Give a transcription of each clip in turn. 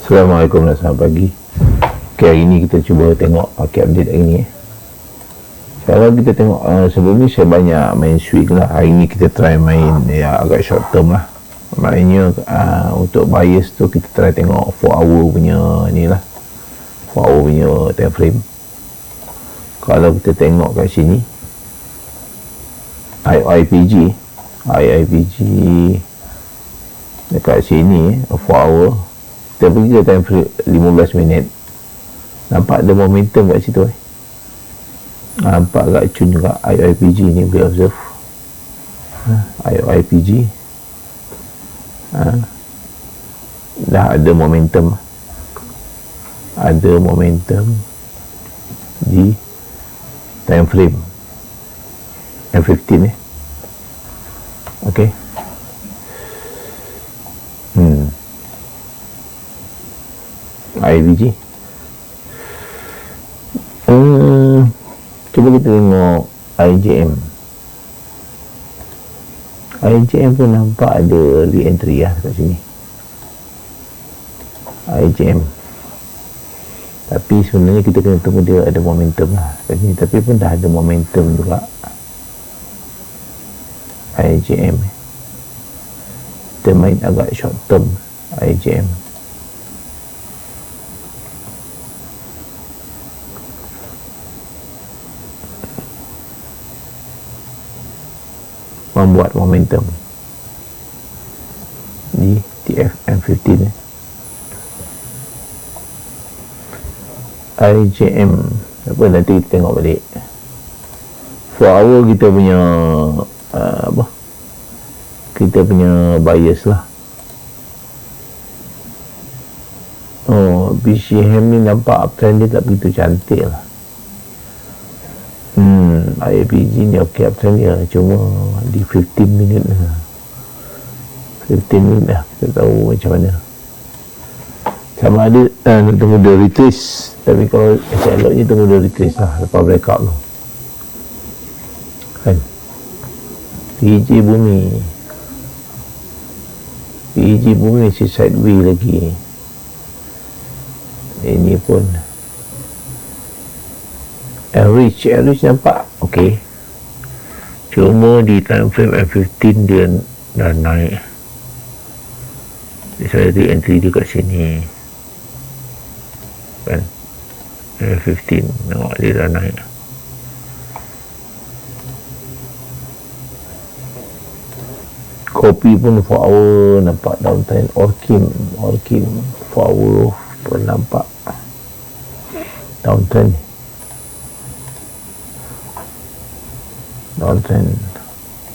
Assalamualaikum dan selamat pagi. Okay, hari ni kita cuba tengok pakai update hari ni. Kalau kita tengok sebelum ni saya banyak main swing lah. Hari ni kita try main agak short term lah. Maknanya untuk bias tu kita try tengok 4 hour punya ni lah, 4 hour punya time frame. Kalau kita tengok kat sini IIPG dekat sini 4 hour, kita pergi ke time frame 15 minit, nampak ada momentum kat situ nampak agak cun juga. IIPG ni boleh observe IIPG dah ada momentum di time frame M15 okey. IIPG cuba kita tengok IJM pun nampak ada re-entry lah kat sini IJM, tapi sebenarnya kita kena tunggu dia ada momentum lah kat sini, tapi pun dah ada momentum juga IJM. Kita main agak short term IJM. Membuat momentum di TFM15 IJM apa, nanti kita tengok balik 4 hour kita punya kita punya bias lah. BCM ni nampak uptrend dia tak begitu cantik lah. IAPG ni okey uptrend dia, cuma di 15 minit lah, 15 minit dah kita tahu macam mana. Sama ada nak tunggu dia retrace, tapi kalau eloknya tunggu dia retrace lah lepas breakout tu kan. PJ bumi masih sideways lagi. Ini pun average nampak okey, cuma di time frame M15 dia dah naik. Saya ada entry dia kat sini kan, M15 nampak dia dah naik. Kopi pun 4 hour nampak downtrend. Orkin 4 hour pun nampak downtrend.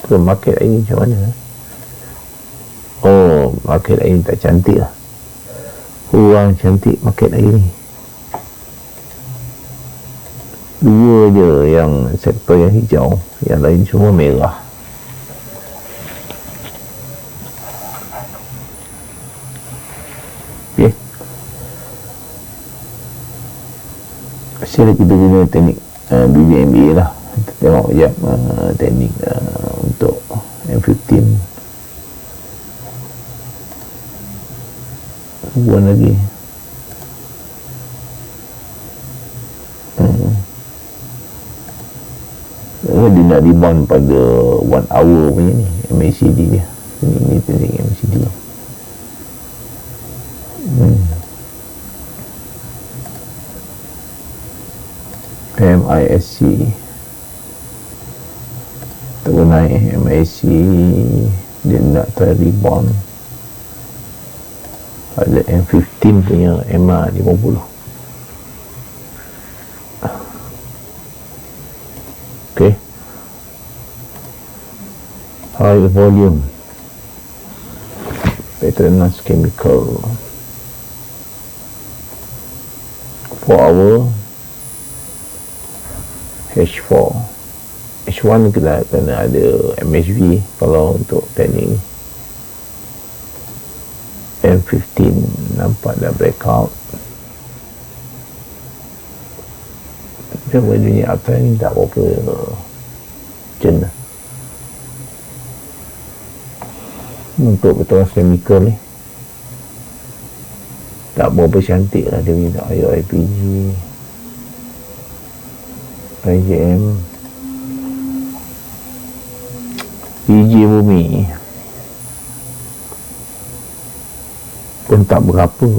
Tu market hari ni macam mana? Market hari ni tak cantik lah, kurang cantik market hari ni. Dua je yang sektor yang hijau, yang lain semua merah. Okay, sila kita guna teknik BBMA lah. Kita tengok sekejap teknik untuk M15 buat lagi. Dia nak rebound pada 1 hour punya ni MACD dia. Ini teknik MACD. MISC terus naik. MISC dia nak try rebound pada M15 punya MA 50. ok, high volume Petronas Chemical 4 hour H1 kita kena ada MHV. Kalau untuk teknik M15 nampak dah breakout. Macam bajunya uptrend ni tak apa-apa cun lah. Untuk Petronas Chemical ni tak berapa cantik lah dia punya IPG, IJM, PG bumi pun tak berapa.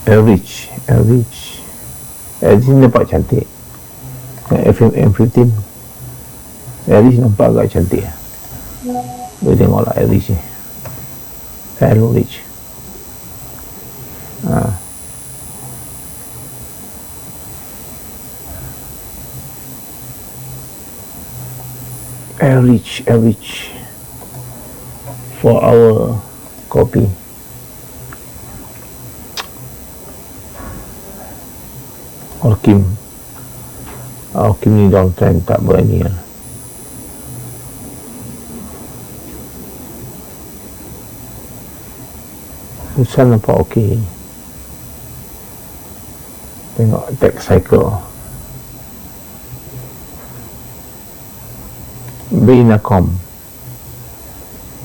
Average nampak cantik. FM15 average nampak agak cantik. Boleh tengoklah average ni, average. Average for our copy. Alkim ni downtrend, tak berani lah. Susah nampak okey. Tengok tech cycle.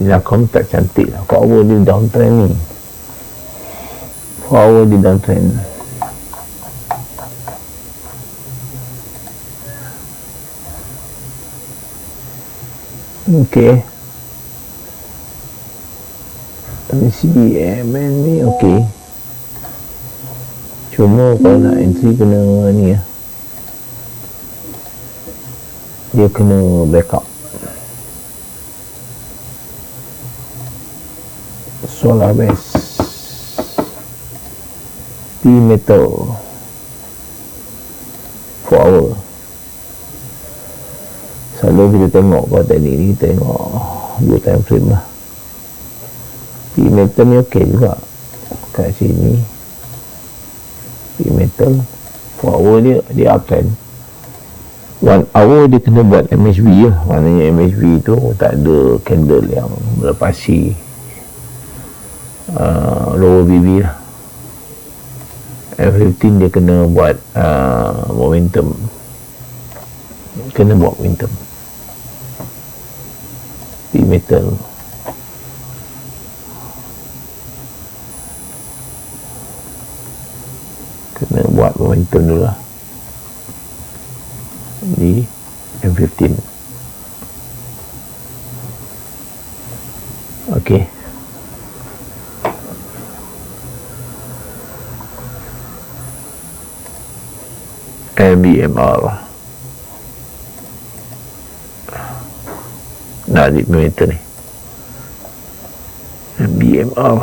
Inacom tak cantik lah. 4 hour dia downtrend ni. 4 hour dia downtrend. Okay, CBMN ni okay. Cuma kalau nak entry kena ni ya, dia kena backup. Solar base P-metal 4 hour. Selalu kita tengok kalau teknik ni, kita tengok 2 time frame lah. P-metal ni ok juga kat sini. P-metal 4 hour dia uptrend. 1 hour dia kena buat MHB lah. Maknanya MHB tu tak ada candle yang melepasi lower BB lah. F15 dia kena buat momentum, P-metal kena buat momentum dulu lah di M15. ok, MBMR nak di meter ni, MBMR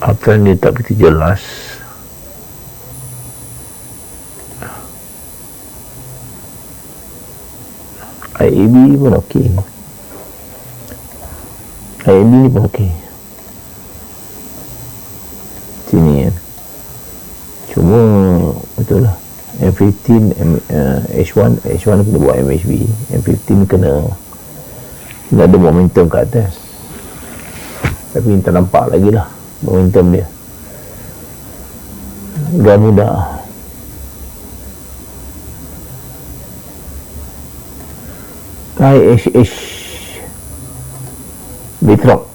apa dia tak begitu jelas. IAB pun ok, IAB ni pun ok sini kan. Cuma betul lah M15 H1 kena buat MHB, M15 kena ada momentum kat atas, tapi tak nampak lagi lah momentum dia. Garuda IHH Bitrock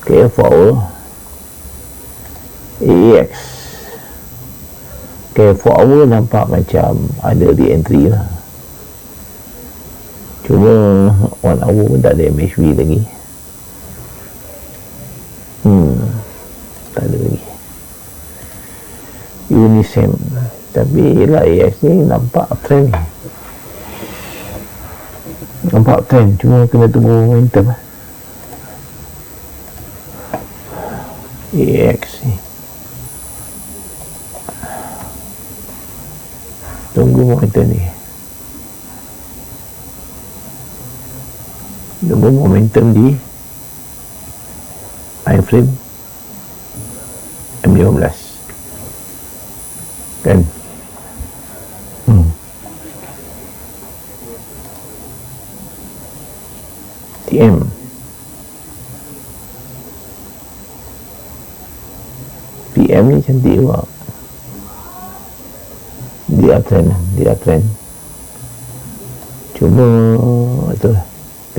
KF4 AEX KF4 nampak macam ada di entry lah. Cuma 1 hour pun tak ada MHB lagi. Tak ada lagi Unisem. Tapi lah AEX ni nampak trend, cuma kena tunggu momentum AEX ni, tunggu momentum ni, tunggu momentum di iframe M15 kan. TM PM ni cantik juga, dia trend cuma itulah